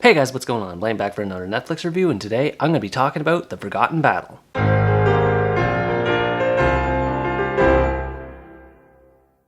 Hey guys, what's going on? Blaine back for another Netflix review, and today I'm going to be talking about The Forgotten Battle.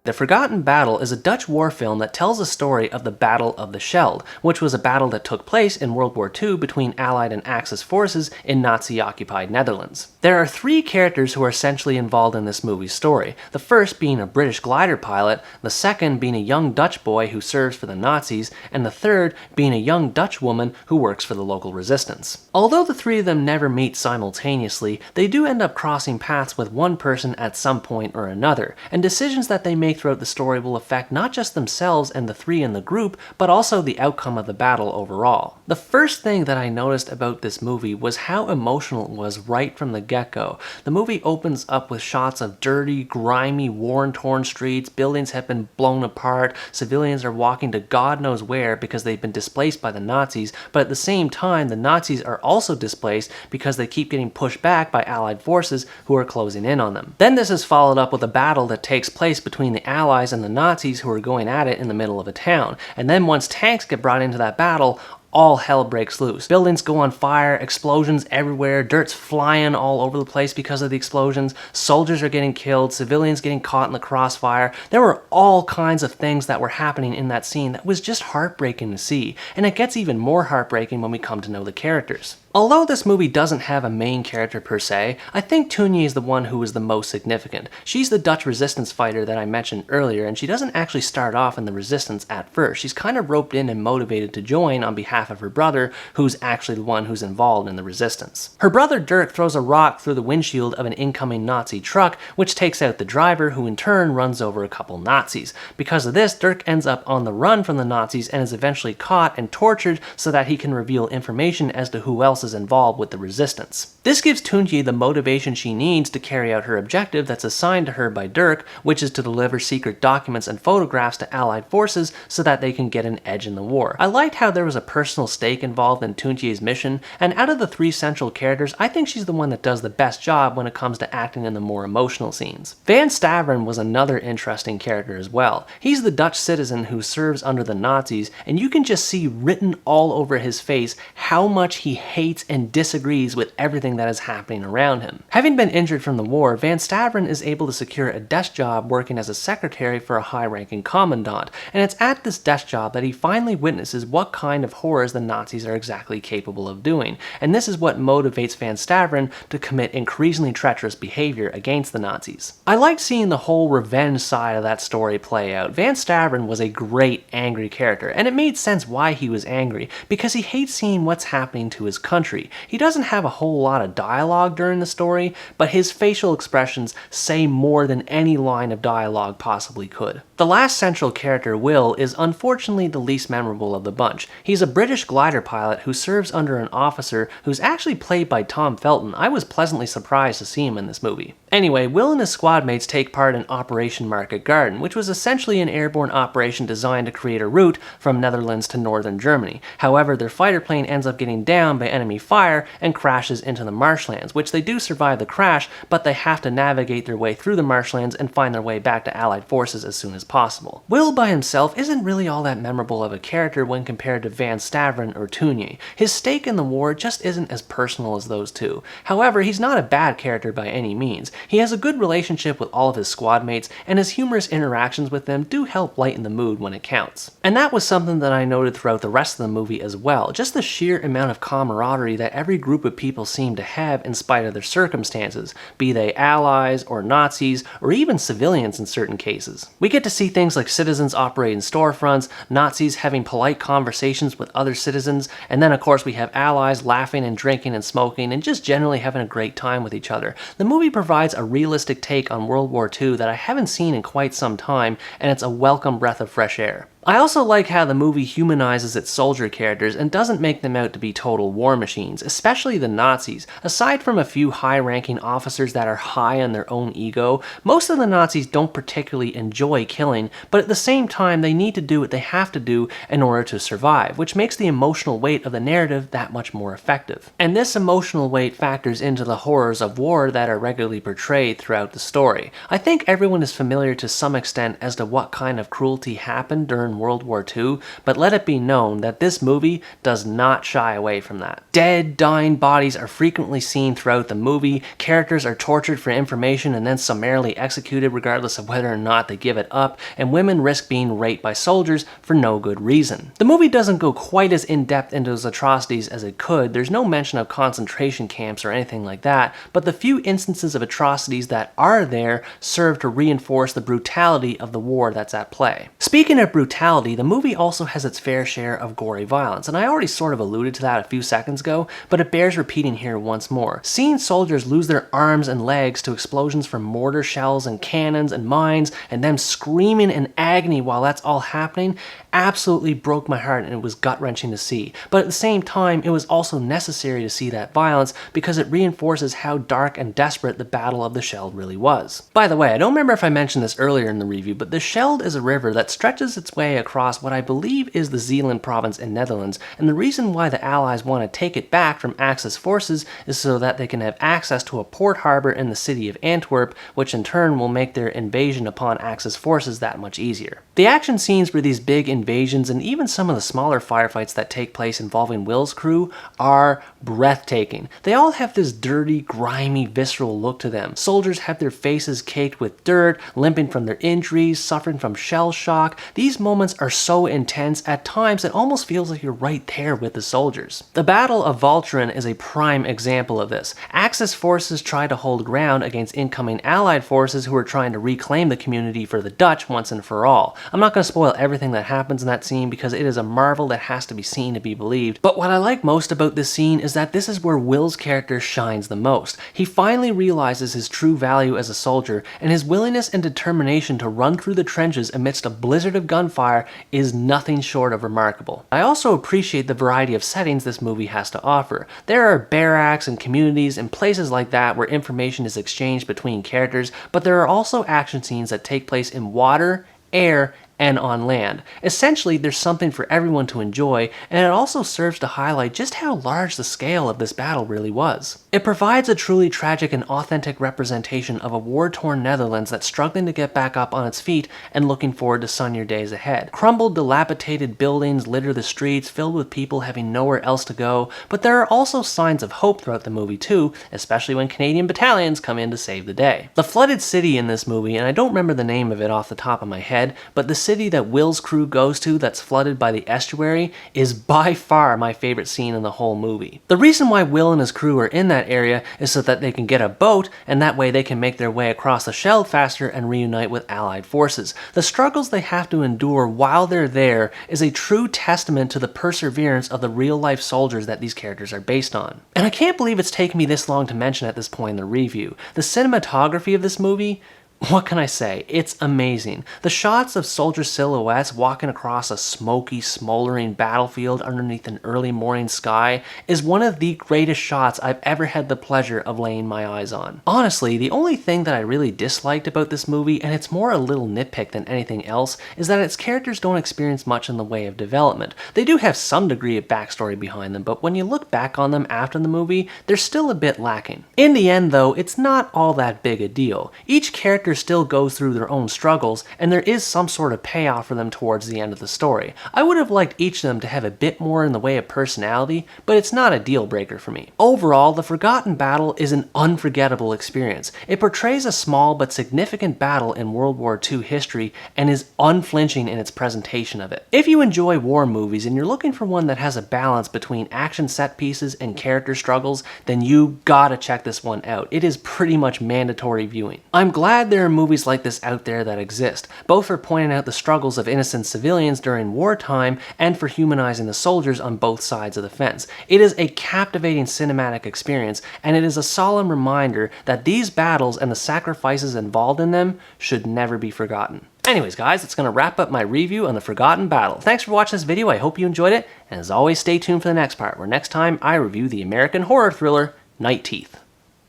The Forgotten Battle is a Dutch war film that tells the story of the Battle of the Scheldt, which was a battle that took place in World War II between Allied and Axis forces in Nazi-occupied Netherlands. There are three characters who are essentially involved in this movie's story, the first being a British glider pilot, the second being a young Dutch boy who serves for the Nazis, and the third being a young Dutch woman who works for the local resistance. Although the three of them never meet simultaneously, they do end up crossing paths with one person at some point or another, and decisions that they make throughout the story will affect not just themselves and the three in the group, but also the outcome of the battle overall. The first thing that I noticed about this movie was how emotional it was right from the get-go. The movie opens up with shots of dirty, grimy, war-torn streets, buildings have been blown apart, civilians are walking to God knows where because they've been displaced by the Nazis, but at the same time the Nazis are also displaced because they keep getting pushed back by Allied forces who are closing in on them. Then this is followed up with a battle that takes place between the Allies and the Nazis who are going at it in the middle of a town. And then once tanks get brought into that battle, all hell breaks loose. Buildings go on fire, explosions everywhere, dirt's flying all over the place because of the explosions, soldiers are getting killed, civilians getting caught in the crossfire. There were all kinds of things that were happening in that scene that was just heartbreaking to see, and it gets even more heartbreaking when we come to know the characters. Although this movie doesn't have a main character per se, I think Toonje is the one who is the most significant. She's the Dutch resistance fighter that I mentioned earlier, and she doesn't actually start off in the resistance at first. She's kind of roped in and motivated to join on behalf of her brother, who's actually the one who's involved in the resistance. Her brother Dirk throws a rock through the windshield of an incoming Nazi truck, which takes out the driver, who in turn runs over a couple Nazis. Because of this, Dirk ends up on the run from the Nazis and is eventually caught and tortured so that he can reveal information as to who else is involved with the resistance. This gives Toonje the motivation she needs to carry out her objective that's assigned to her by Dirk, which is to deliver secret documents and photographs to Allied forces so that they can get an edge in the war. I liked how there was a personal stake involved in Toonje's mission, and out of the three central characters, I think she's the one that does the best job when it comes to acting in the more emotional scenes. Van Staveren was another interesting character as well. He's the Dutch citizen who serves under the Nazis, and you can just see written all over his face how much he hates and disagrees with everything that is happening around him. Having been injured from the war, Van Staveren is able to secure a desk job working as a secretary for a high-ranking commandant, and it's at this desk job that he finally witnesses what kind of horrors the Nazis are exactly capable of doing, and this is what motivates Van Staveren to commit increasingly treacherous behavior against the Nazis. I liked seeing the whole revenge side of that story play out. Van Staveren was a great angry character, and it made sense why he was angry, because he hates seeing what's happening to his country. He doesn't have a whole lot of dialogue during the story, but his facial expressions say more than any line of dialogue possibly could. The last central character, Will, is unfortunately the least memorable of the bunch. He's a British glider pilot who serves under an officer who's actually played by Tom Felton. I was pleasantly surprised to see him in this movie. Anyway, Will and his squad mates take part in Operation Market Garden, which was essentially an airborne operation designed to create a route from Netherlands to northern Germany. However, their fighter plane ends up getting down by enemy fire and crashes into the marshlands, which they do survive the crash, but they have to navigate their way through the marshlands and find their way back to Allied forces as soon as possible. Will by himself isn't really all that memorable of a character when compared to Van Staveren or Toonje. His stake in the war just isn't as personal as those two. However, he's not a bad character by any means. He has a good relationship with all of his squad mates, and his humorous interactions with them do help lighten the mood when it counts. And that was something that I noted throughout the rest of the movie as well, just the sheer amount of camaraderie that every group of people seem to have in spite of their circumstances, be they allies or Nazis or even civilians in certain cases. We get to see things like citizens operating storefronts, Nazis having polite conversations with other citizens, and then of course we have allies laughing and drinking and smoking and just generally having a great time with each other. The movie provides a realistic take on World War II that I haven't seen in quite some time, and it's a welcome breath of fresh air. I also like how the movie humanizes its soldier characters and doesn't make them out to be total war machines, especially the Nazis. Aside from a few high-ranking officers that are high on their own ego, most of the Nazis don't particularly enjoy killing, but at the same time they need to do what they have to do in order to survive, which makes the emotional weight of the narrative that much more effective. And this emotional weight factors into the horrors of war that are regularly portrayed throughout the story. I think everyone is familiar to some extent as to what kind of cruelty happened during in World War II, but let it be known that this movie does not shy away from that. Dead, dying bodies are frequently seen throughout the movie, characters are tortured for information and then summarily executed regardless of whether or not they give it up, and women risk being raped by soldiers for no good reason. The movie doesn't go quite as in-depth into those atrocities as it could. There's no mention of concentration camps or anything like that, but the few instances of atrocities that are there serve to reinforce the brutality of the war that's at play. Speaking of brutality, the movie also has its fair share of gory violence, and I already sort of alluded to that a few seconds ago, but it bears repeating here once more. Seeing soldiers lose their arms and legs to explosions from mortar shells and cannons and mines, and them screaming in agony while that's all happening, absolutely broke my heart, and it was gut-wrenching to see. But at the same time, it was also necessary to see that violence because it reinforces how dark and desperate the Battle of the Scheldt really was. By the way, I don't remember if I mentioned this earlier in the review, but the Scheldt is a river that stretches its way across what I believe is the Zeeland province in Netherlands, and the reason why the Allies want to take it back from Axis forces is so that they can have access to a port harbor in the city of Antwerp, which in turn will make their invasion upon Axis forces that much easier. The action scenes for these big invasions and even some of the smaller firefights that take place involving Will's crew are breathtaking. They all have this dirty, grimy, visceral look to them. Soldiers have their faces caked with dirt, limping from their injuries, suffering from shell shock. These moments are so intense, at times it almost feels like you're right there with the soldiers. The Battle of Walcheren is a prime example of this. Axis forces try to hold ground against incoming Allied forces who are trying to reclaim the community for the Dutch once and for all. I'm not going to spoil everything that happens in that scene because it is a marvel that has to be seen to be believed, but what I like most about this scene is that this is where Will's character shines the most. He finally realizes his true value as a soldier, and his willingness and determination to run through the trenches amidst a blizzard of gunfire is nothing short of remarkable. I also appreciate the variety of settings this movie has to offer. There are barracks and communities and places like that where information is exchanged between characters, but there are also action scenes that take place in water, air, and on land. Essentially, there's something for everyone to enjoy, and it also serves to highlight just how large the scale of this battle really was. It provides a truly tragic and authentic representation of a war-torn Netherlands that's struggling to get back up on its feet and looking forward to sunnier days ahead. Crumbled, dilapidated buildings litter the streets, filled with people having nowhere else to go, but there are also signs of hope throughout the movie too, especially when Canadian battalions come in to save the day. The flooded city in this movie, and I don't remember the name of it off the top of my head, but the city that Will's crew goes to that's flooded by the estuary is by far my favorite scene in the whole movie. The reason why Will and his crew are in that area is so that they can get a boat, and that way they can make their way across the Scheldt faster and reunite with Allied forces. The struggles they have to endure while they're there is a true testament to the perseverance of the real-life soldiers that these characters are based on. And I can't believe it's taken me this long to mention at this point in the review. The cinematography of this movie, what can I say? It's amazing. The shots of soldier silhouettes walking across a smoky, smoldering battlefield underneath an early morning sky is one of the greatest shots I've ever had the pleasure of laying my eyes on. Honestly, the only thing that I really disliked about this movie, and it's more a little nitpick than anything else, is that its characters don't experience much in the way of development. They do have some degree of backstory behind them, but when you look back on them after the movie, they're still a bit lacking. In the end though, it's not all that big a deal. Each character still goes through their own struggles, and there is some sort of payoff for them towards the end of the story. I would have liked each of them to have a bit more in the way of personality, but it's not a deal breaker for me. Overall, The Forgotten Battle is an unforgettable experience. It portrays a small but significant battle in World War II history and is unflinching in its presentation of it. If you enjoy war movies and you're looking for one that has a balance between action set pieces and character struggles, then you gotta check this one out. It is pretty much mandatory viewing. I'm glad there are movies like this out there that exist, both for pointing out the struggles of innocent civilians during wartime and for humanizing the soldiers on both sides of the fence. It is a captivating cinematic experience, and it is a solemn reminder that these battles and the sacrifices involved in them should never be forgotten. Anyways guys, that's going to wrap up my review on The Forgotten Battle. Thanks for watching this video, I hope you enjoyed it, and as always stay tuned for the next part, where next time I review the American horror thriller Night Teeth.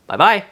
Bye bye!